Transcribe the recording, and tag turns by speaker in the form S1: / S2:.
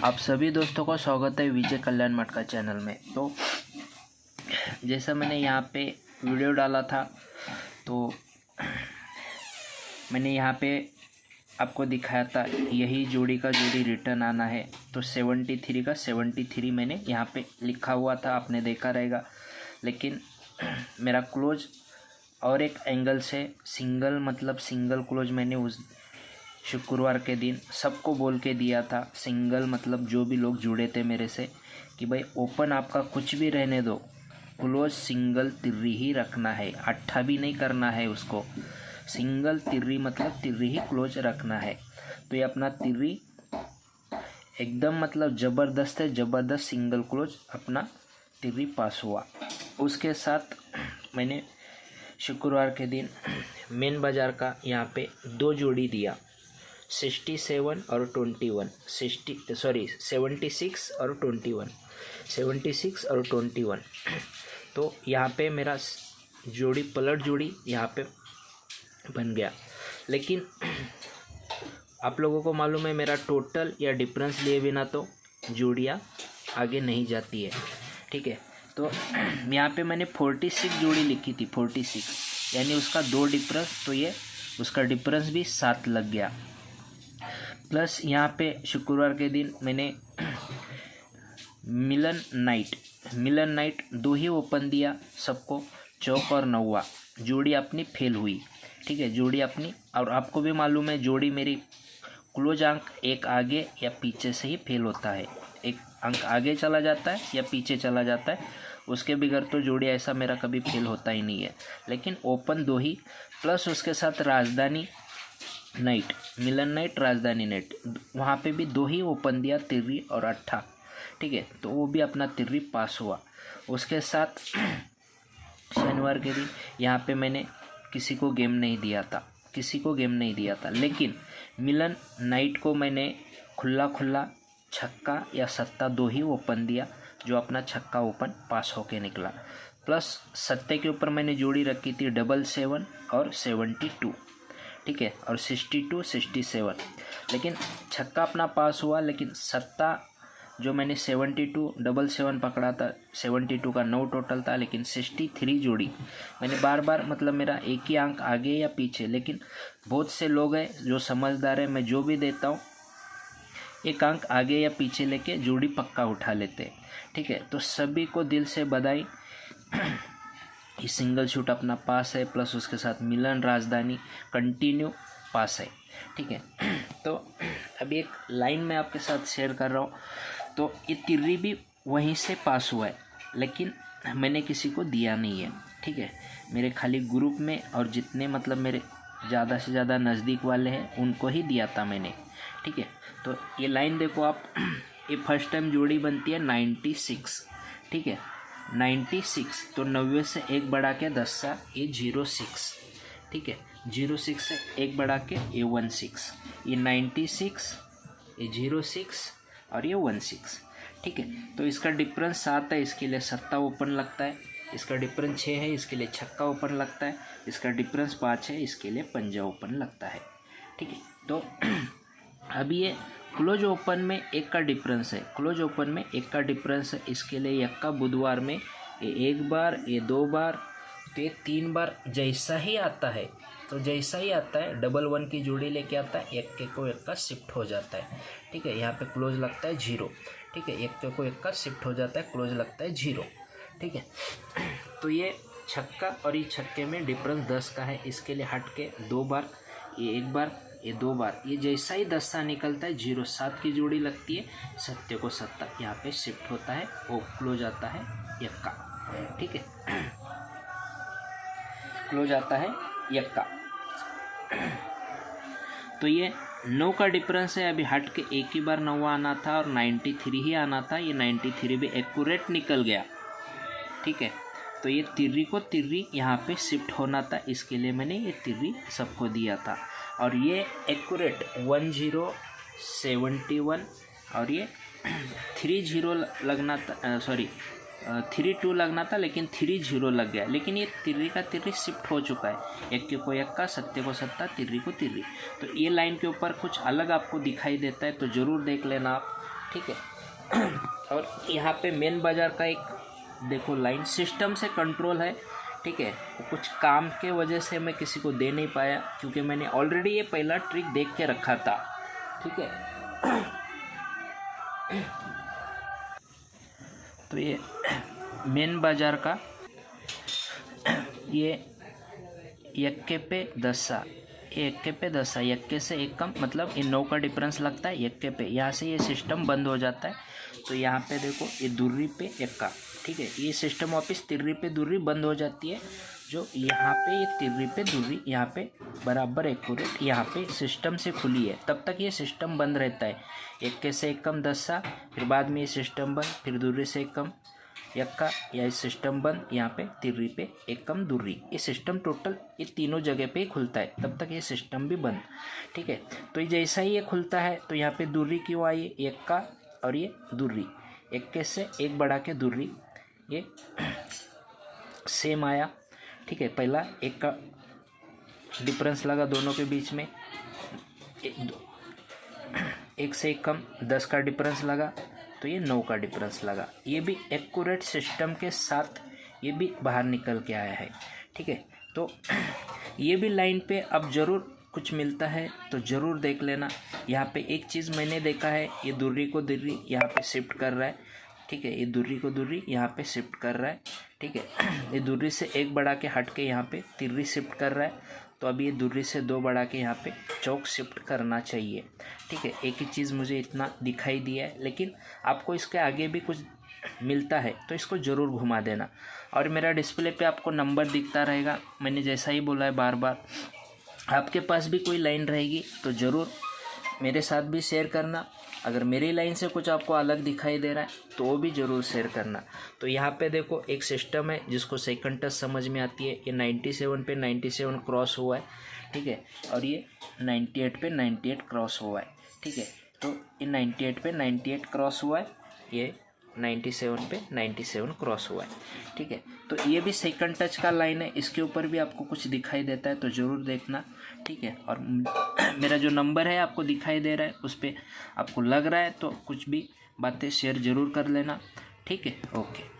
S1: आप सभी दोस्तों को स्वागत है विजय कल्याण मठ का चैनल में। तो जैसा मैंने यहाँ पे वीडियो डाला था तो मैंने यहाँ पे आपको दिखाया था यही जोड़ी का जोड़ी रिटर्न आना है। तो 73 का 73 मैंने यहाँ पे लिखा हुआ था, आपने देखा रहेगा। लेकिन मेरा क्लोज और एक एंगल से सिंगल सिंगल क्लोज मैंने उस शुक्रवार के दिन सबको बोल के दिया था। सिंगल जो भी लोग जुड़े थे मेरे से कि भाई ओपन आपका कुछ भी रहने दो, क्लोज सिंगल तिर्री ही रखना है, अट्ठा भी नहीं करना है उसको। सिंगल तिर्री तिर्री ही क्लोज रखना है। तो ये अपना तिर्री एकदम ज़बरदस्त है, ज़बरदस्त सिंगल क्लोज अपना तिर्री पास हुआ। उसके साथ मैंने शुक्रवार के दिन मेन बाज़ार का यहाँ पे दो जोड़ी दिया, 67 और 21, 76 और 21, 76 और 21। तो यहाँ पे मेरा जोड़ी पलट जोड़ी यहाँ पे बन गया। लेकिन आप लोगों को मालूम है मेरा टोटल या डिफरेंस लिए बिना तो जोड़ियाँ आगे नहीं जाती है, ठीक है। तो यहाँ पे मैंने 46 जोड़ी लिखी थी, 46 यानी उसका 2 डिफरेंस, तो ये उसका डिफरेंस भी 7 लग गया। प्लस यहाँ पे शुक्रवार के दिन मैंने मिलन नाइट 2 ही ओपन दिया सबको, चौक और नौवा। जोड़ी अपनी फेल हुई, ठीक है, जोड़ी अपनी। और आपको भी मालूम है जोड़ी मेरी क्लोज अंक एक आगे या पीछे से ही फेल होता है, एक अंक आगे चला जाता है या पीछे चला जाता है, उसके बगैर तो जोड़ी ऐसा मेरा कभी फेल होता ही नहीं है। लेकिन ओपन 2 ही, प्लस उसके साथ राजधानी नाइट, मिलन नाइट, राजधानी नाइट, वहाँ पे भी 2 ही ओपन दिया, तिर्री और अट्ठा, ठीक है। तो वो भी अपना तिर्री पास हुआ। उसके साथ शनिवार के दिन यहाँ पे मैंने किसी को गेम नहीं दिया था, लेकिन मिलन नाइट को मैंने खुला छक्का या सत्ता 2 ही ओपन दिया, जो अपना छक्का ओपन पास होके निकला। प्लस सत्ते के ऊपर मैंने जोड़ी रखी थी 77 और 72, ठीक है, और 62 67, लेकिन छक्का अपना पास हुआ। लेकिन सत्ता जो मैंने 72 77 पकड़ा था, 72 का 9 टोटल था, लेकिन 63 जोड़ी मैंने बार मेरा एक ही अंक आगे या पीछे। लेकिन बहुत से लोग हैं जो समझदार है, मैं जो भी देता हूँ एक अंक आगे या पीछे लेके जोड़ी पक्का उठा लेते हैं, ठीक है। तो सभी को दिल से बधाई, ये सिंगल शूट अपना पास है, प्लस उसके साथ मिलन राजधानी कंटिन्यू पास है, ठीक है। तो अभी एक लाइन मैं आपके साथ शेयर कर रहा हूँ। तो ये तिर्री भी वहीं से पास हुआ है, लेकिन मैंने किसी को दिया नहीं है, ठीक है। मेरे खाली ग्रुप में और जितने मेरे ज़्यादा से ज़्यादा नज़दीक वाले हैं उनको ही दिया था मैंने, ठीक है। तो ये लाइन देखो आप, ये फर्स्ट टाइम जोड़ी बनती है 96, ठीक है, 96। तो 90 से 1 बढ़ा के 10 सा ये 06, ठीक है, 06 से 1 बढ़ा के ये 16, ये 96, ये 06 और ये 16, ठीक है। तो इसका डिफरेंस 7 है, इसके लिए सत्ता ओपन लगता है। इसका डिफरेंस 6 है, इसके लिए छक्का ओपन लगता है। इसका डिफरेंस 5 है, इसके लिए पंजा ओपन लगता है, ठीक है। तो अभी ये क्लोज ओपन में 1 का डिफरेंस है, क्लोज ओपन में 1 का डिफरेंस है। इसके लिए यक्का बुधवार में ये 1 बार, ये 2 बार, तो ये 3 बार जैसा ही आता है, तो जैसा ही आता है डबल 1 की जोड़ी लेके आता है, एक के को 1 का शिफ्ट हो जाता है, ठीक है। यहाँ पे क्लोज लगता है 0, ठीक है, एक के को 1 का शिफ्ट हो जाता है, क्लोज लगता है 0, ठीक है। तो ये छक्का और ये छक्के में डिफरेंस 10 का है। इसके लिए हट के 2 बार, ये 1 बार, ये 2 बार, ये जैसा ही 10 सा निकलता है 0 7 की जोड़ी लगती है, सत्य को सत्ता यहाँ पे शिफ्ट होता है, वो क्लोज आता है यक्का, ठीक है, क्लोज आता है यक्का। तो ये 9 का डिफरेंस है। अभी हट के एक ही बार 9 आना था और 93 ही आना था, ये 93 भी एक्यूरेट निकल गया, ठीक है। तो ये तिर्री को तिर्री यहाँ पे शिफ्ट होना था, इसके लिए मैंने ये तिर्री सबको दिया था। और ये एक्यूरेट 1071 और ये 30 लगना था, 32 लगना था, लेकिन 30 लग गया। लेकिन ये तिर्री का तिर्री शिफ्ट हो चुका है, एक के को एक का, सत्य को सत्ता, तिर्री को तिर्री। तो ये लाइन के ऊपर कुछ अलग आपको दिखाई देता है तो ज़रूर देख लेना आप, ठीक है। और यहाँ पे मेन बाजार का एक देखो लाइन सिस्टम से कंट्रोल है, ठीक है। कुछ काम के वजह से मैं किसी को दे नहीं पाया क्योंकि मैंने ऑलरेडी ये पहला ट्रिक देख के रखा था, ठीक है। तो ये मेन बाजार का ये यक्के पे दसा, ये यक्के पे दसा, यक्के से एक कम मतलब इन 9 का डिफरेंस लगता है यक्के पे, यहाँ से ये सिस्टम बंद हो जाता है। तो यहाँ पे देखो ये दुर्री पे यक्का, ठीक है। ये सिस्टम वापस तिर्री पे दुर्री बंद हो जाती है, जो यहाँ पे ये तिर्री पे दुर्री यहाँ पे बराबर एक्यूरेट यहाँ पे सिस्टम से खुली है, तब तक ये सिस्टम बंद रहता है। यक्के से एक कम दसा, फिर बाद में ये सिस्टम बंद, फिर दुर्री से एक कम यक्का, या सिस्टम बंद, यहाँ पे तिर्री पे एक कम दुर्री, ये सिस्टम टोटल ये तीनों जगह पे ही खुलता है, तब तक ये सिस्टम भी बंद, ठीक है। तो ये जैसा ही ये खुलता है तो यहाँ पे दुर्री क्यों आई, यक्का और ये दुर्री, यक्के से एक बढ़ा के दुर्री, ये सेम आया, ठीक है। पहला एक का डिफरेंस लगा दोनों के बीच में, एक से एक कम 10 का डिफरेंस लगा, तो ये 9 का डिफरेंस लगा। ये भी एक्यूरेट सिस्टम के साथ ये भी बाहर निकल के आया है, ठीक है। तो ये भी लाइन पे अब ज़रूर कुछ मिलता है तो ज़रूर देख लेना। यहाँ पे एक चीज़ मैंने देखा है, ये दुर्री को दुर्री यहाँ पे शिफ्ट कर रहा है, ठीक है। ये दुर्री को दुर्री यहाँ पे शिफ्ट कर रहा है, ठीक है। ये दुर्री से एक बढ़ा के हट के यहाँ पे तिर्री शिफ्ट कर रहा है, तो अभी ये दुर्री से 2 बढ़ा के यहाँ पे चौक शिफ्ट करना चाहिए, ठीक है। एक ही चीज़ मुझे इतना दिखाई दिया है, लेकिन आपको इसके आगे भी कुछ मिलता है तो इसको ज़रूर घुमा देना। और मेरा डिस्प्ले पे आपको नंबर दिखता रहेगा, मैंने जैसा ही बोला है बार बार। आपके पास भी कोई लाइन रहेगी तो ज़रूर मेरे साथ भी शेयर करना। अगर मेरी लाइन से कुछ आपको अलग दिखाई दे रहा है तो वो भी ज़रूर शेयर करना। तो यहाँ पे देखो एक सिस्टम है जिसको सेकंड टच समझ में आती है, ये 97 पे 97 क्रॉस हुआ है, ठीक है। और ये 98 पे 98 क्रॉस हुआ है, ठीक है। तो ये 98 पे 98 क्रॉस हुआ है, ये 97 पे 97 क्रॉस हुआ है, ठीक है। तो ये भी सेकंड टच का लाइन है, इसके ऊपर भी आपको कुछ दिखाई देता है तो ज़रूर देखना, ठीक है। और मेरा जो नंबर है आपको दिखाई दे रहा है, उस पर आपको लग रहा है तो कुछ भी बातें शेयर ज़रूर कर लेना, ठीक है। ओके।